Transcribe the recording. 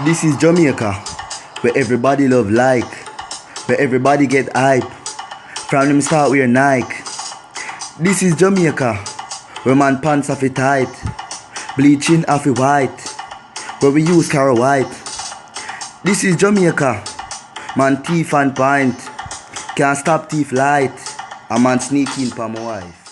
This is Jamaica, where everybody love like, where everybody get hype. From them start wear Nike. This is Jamaica, where man pants off it tight, bleaching off it white, where we use Cara White. This is Jamaica, man thief and pint, can't stop thief light, a man sneaking for my wife.